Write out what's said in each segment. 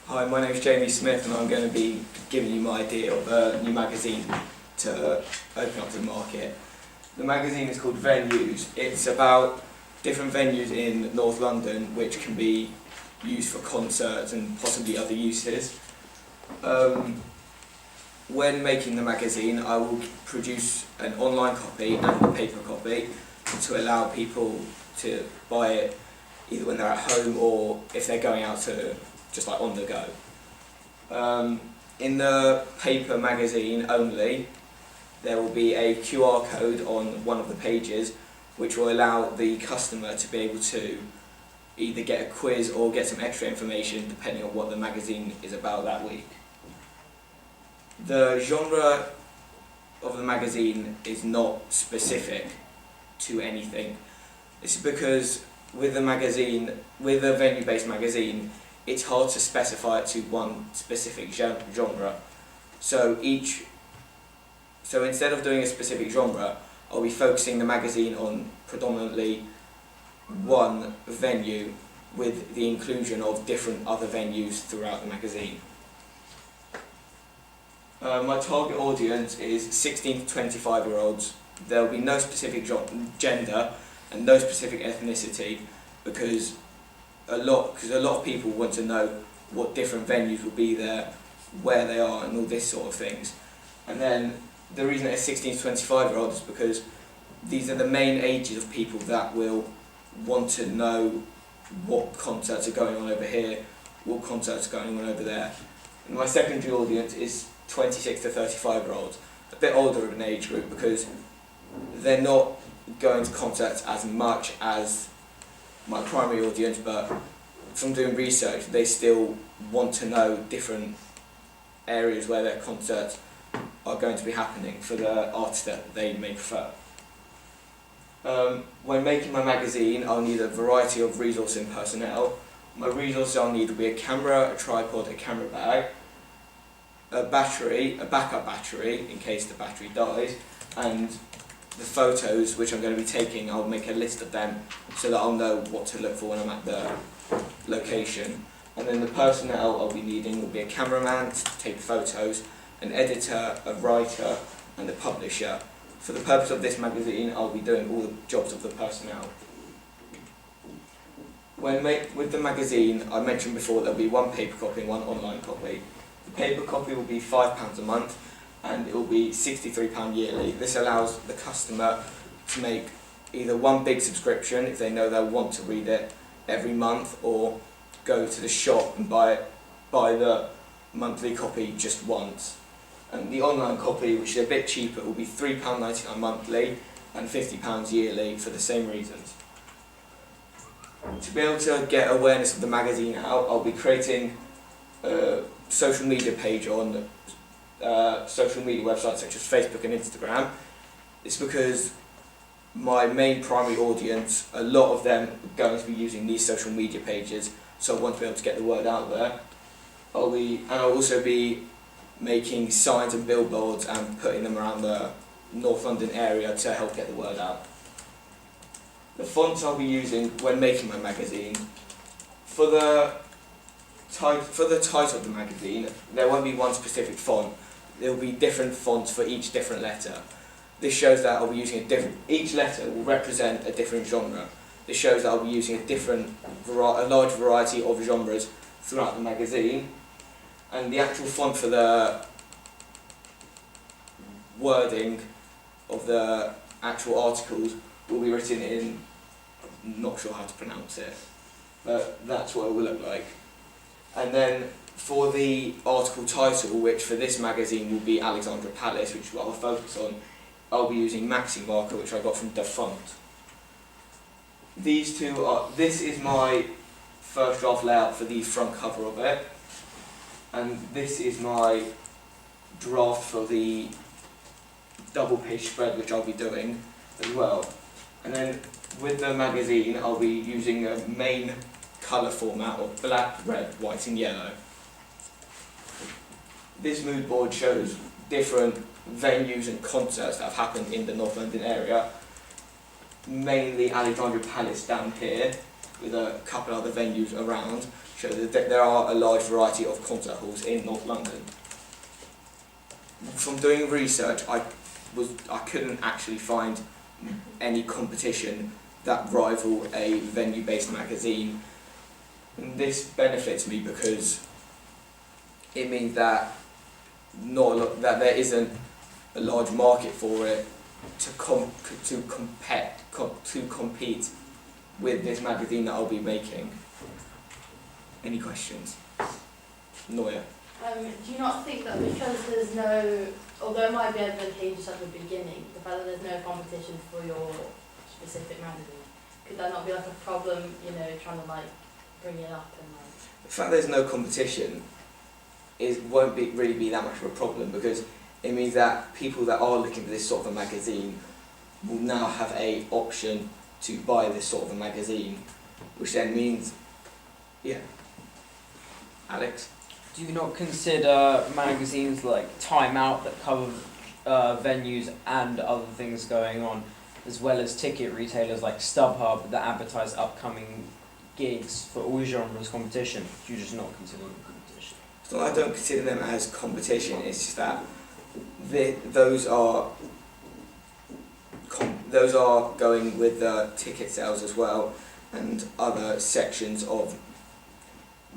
Hi, my name is Jamie Smith and I'm going to be giving you my idea of a new magazine to open up to the market. The magazine is called Venues. It's about different venues in North London which can be used for concerts and possibly other uses. When making the magazine, I will produce an online copy and a paper copy to allow people to buy it either when they're at home or if they're going out to just like on the go. In the paper magazine only, there will be a QR code on one of the pages which will allow the customer to be able to either get a quiz or get some extra information depending on what the magazine is about that week. The genre of the magazine is not specific to anything. It's because with a venue-based magazine, it's hard to specify it to one specific genre. So instead of doing a specific genre, I'll be focusing the magazine on predominantly one venue with the inclusion of different other venues throughout the magazine. My target audience is 16 to 25-year-olds. There will be no specific gender and no specific ethnicity because a lot of people want to know what different venues will be there, where they are and all this sort of things. And then the reason it's 16 to 25-year-olds is because these are the main ages of people that will want to know what concerts are going on over here, what concerts are going on over there. And my secondary audience is 26 to 35-year-olds, a bit older of an age group because they're not going to concerts as much as my primary audience, but from doing research they still want to know different areas where their concerts are going to be happening for the artists that they may prefer. When making my magazine, I'll need a variety of resources and personnel. My resources I'll need will be a camera, a tripod, a camera bag, a battery, a backup battery in case the battery dies, and the photos which I'm going to be taking, I'll make a list of them so that I'll know what to look for when I'm at the location. And then the personnel I'll be needing will be a cameraman to take the photos, an editor, a writer and a publisher. For the purpose of this magazine, I'll be doing all the jobs of the personnel. With the magazine, I mentioned before there'll be one paper copy and one online copy. The paper copy will be £5 a month and it will be £63 yearly. This allows the customer to make either one big subscription if they know they'll want to read it every month, or go to the shop and buy the monthly copy just once. And the online copy, which is a bit cheaper, will be £3.99 monthly and £50 yearly for the same reasons. To be able to get awareness of the magazine out, I'll be creating a social media page on social media websites such as Facebook and Instagram. It's because my main primary audience, a lot of them are going to be using these social media pages, so I want to be able to get the word out there. I'll also be making signs and billboards and putting them around the North London area to help get the word out. The fonts I'll be using when making my magazine, for the title of the magazine, there won't be one specific font. There will be different fonts for each different letter. This shows that I'll be using each letter will represent a different genre. This shows that I'll be using a large variety of genres throughout the magazine. And the actual font for the wording of the actual articles will be written in, I'm not sure how to pronounce it, but that's what it will look like. And then for the article title, which for this magazine will be Alexandra Palace, which is what I'll focus on, I'll be using Maxi marker, which I got from Da Font. This is my first draft layout for the front cover of it, and this is my draft for the double page spread which I'll be doing as well. And then with the magazine I'll be using a main colour format of black, red, white and yellow. This mood board shows different venues and concerts that have happened in the North London area, mainly Alexandra Palace down here. with a couple other venues around, show that there are a large variety of concert halls in North London. From doing research, I couldn't actually find any competition that rival a venue-based magazine. And this benefits me because it means that that there isn't a large market for it to compete with this magazine that I'll be making. Any questions? Noya. Do you not think that because there's no, although it might be advantageous at the beginning, the fact that there's no competition for your specific magazine, could that not be like a problem, trying to like bring it up and like... The fact there's no competition won't really be that much of a problem, because it means that people that are looking for this sort of a magazine will now have a option to buy this sort of a magazine, which then means, yeah. Alex? Do you not consider magazines like Time Out that cover venues and other things going on, as well as ticket retailers like StubHub that advertise upcoming gigs for all genres competition? Do you just not consider them competition? So I don't consider them as competition, it's just that those are going with the ticket sales as well and other sections of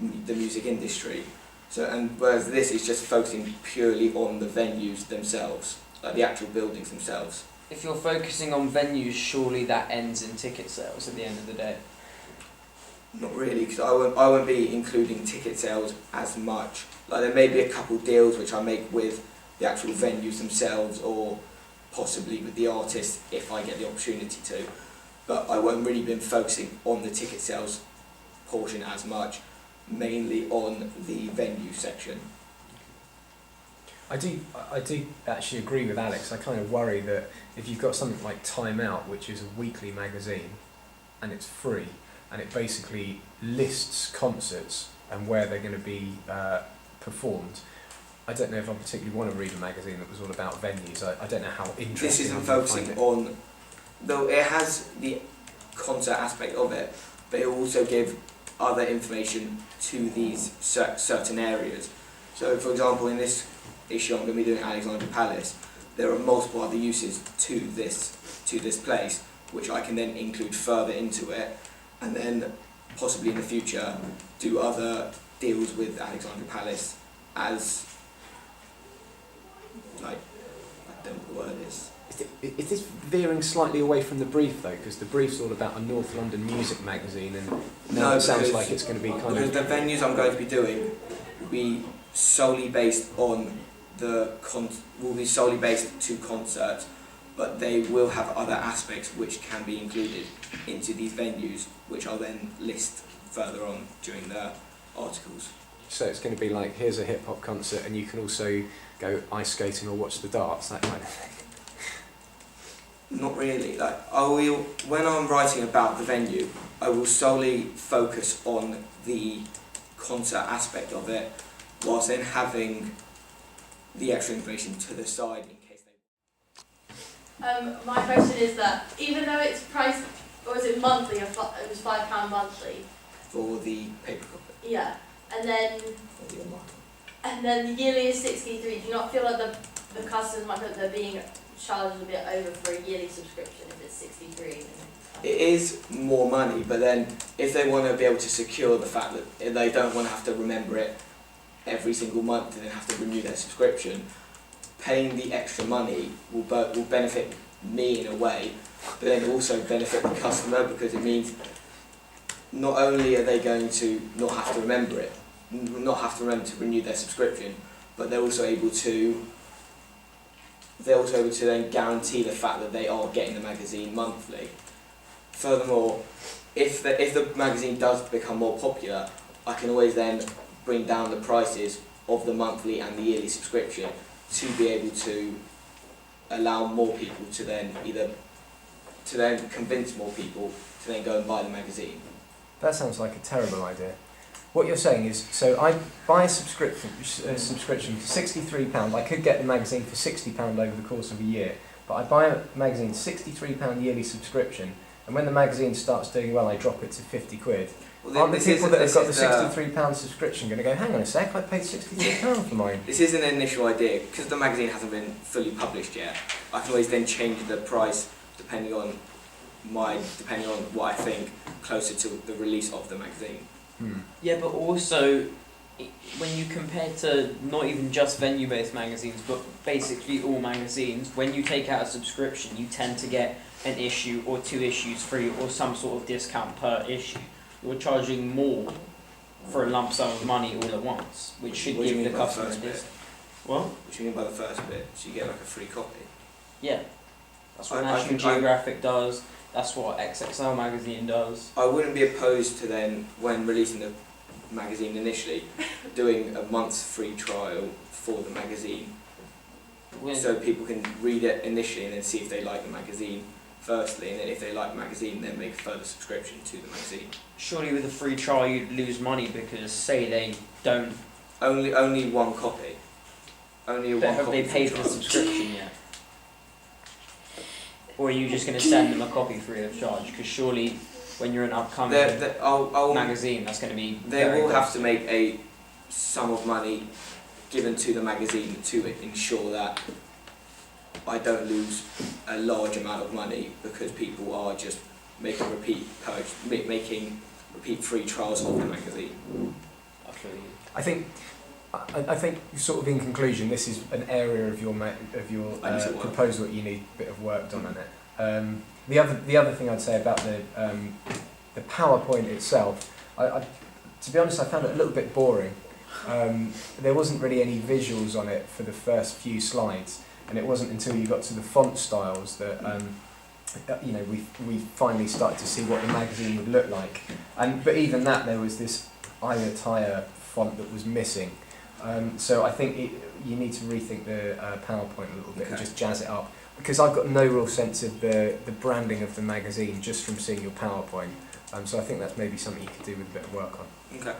the music industry. Whereas this is just focusing purely on the venues themselves, like the actual buildings themselves. If you're focusing on venues, surely that ends in ticket sales at the end of the day. Not really, because I won't be including ticket sales as much. Like there may be a couple deals which I make with the actual venues themselves, or possibly with the artists if I get the opportunity to. But I won't really be focusing on the ticket sales portion as much, mainly on the venue section. I do actually agree with Alex. I kind of worry that if you've got something like Time Out, which is a weekly magazine, and it's free, and it basically lists concerts and where they're going to be performed, I don't know if I particularly want to read a magazine that was all about venues. I don't know how interesting. This isn't focusing on, though it has the concert aspect of it, but it will also give other information to these certain areas. So for example, in this issue I'm going to be doing Alexandra Palace, there are multiple other uses to this place, which I can then include further into it, and then possibly in the future do other deals with Alexandra Palace as, like, I don't know what the word is. Is this veering slightly away from the brief though? Because the brief's all about a North London music magazine, and now it sounds like it's going to be kind of... Because the venues I'm going to be doing will be solely based on will be solely based to concerts, but they will have other aspects which can be included into these venues, which I'll then list further on during the articles. So it's going to be like, here's a hip hop concert, and you can also go ice skating or watch the darts, that kind of thing. Not really. Like when I'm writing about the venue, I will solely focus on the concert aspect of it, whilst then having the extra information to the side in case they... My question is that even though it's priced, or is it monthly, it was £5 monthly? For the paper copy. Yeah, and then the yearly is 63. Do you not feel like the customers might think they're being charged a bit over for a yearly subscription if it's 63? It is more money, but then if they want to be able to secure the fact that they don't want to have to remember it every single month and then have to renew their subscription, paying the extra money will benefit me in a way, but then also benefit the customer, because it means not only are they going to not have to remember to renew their subscription, but they're also able to then guarantee the fact that they are getting the magazine monthly. Furthermore, if the magazine does become more popular, I can always then bring down the prices of the monthly and the yearly subscription to be able to allow more people to then convince more people to then go and buy the magazine. That sounds like a terrible idea. What you're saying is, so I buy a subscription for £63. I could get the magazine for £60 over the course of a year, but I buy a magazine £63 yearly subscription, And when the magazine starts doing well, I drop it to 50 quid. Well, Aren't the this people isn't- that have this got the is £63 subscription going to go, hang on a sec, I paid £63 for mine? This is an initial idea, because the magazine hasn't been fully published yet. I can always then change the price depending on what I think closer to the release of the magazine. Yeah, but also, when you compare to not even just venue-based magazines, but basically all magazines, when you take out a subscription, you tend to get an issue or 2 issues free or some sort of discount per issue. You're charging more for a lump sum of money all at once, which should What do you give the mean by the customer a first bit? discount. What? What do you mean by the first bit? So you get like a free copy? Yeah. That's what I National think Geographic does, that's what XXL magazine does. I wouldn't be opposed to then, when releasing the magazine initially, doing a month's free trial for the magazine, so people can read it initially and then see if they like the magazine firstly, and then if they like the magazine, then make a further subscription to the magazine. Surely with a free trial you'd lose money because say they don't, Only one copy. Only but one have copy. they paid for the subscription yet? Or are you just going to send them a copy free of charge? Because surely when you're an upcoming I'll magazine, that's going to be They very will have to costly. make a sum of money given to the magazine to ensure that I don't lose a large amount of money because people are just making repeat free trials of the magazine. I feel you. I think sort of in conclusion, this is an area of your I need to work. proposal that you need a bit of work done on it. The other thing I'd say about the PowerPoint itself, to be honest, I found it a little bit boring. There wasn't really any visuals on it for the first few slides, and it wasn't until you got to the font styles that we finally started to see what the magazine would look like. But even that, there was this Ayatollah font that was missing. So I think you need to rethink the PowerPoint a little bit and just jazz it up, because I've got no real sense of the branding of the magazine just from seeing your PowerPoint. So I think that's maybe something you could do with a bit of work on. Okay.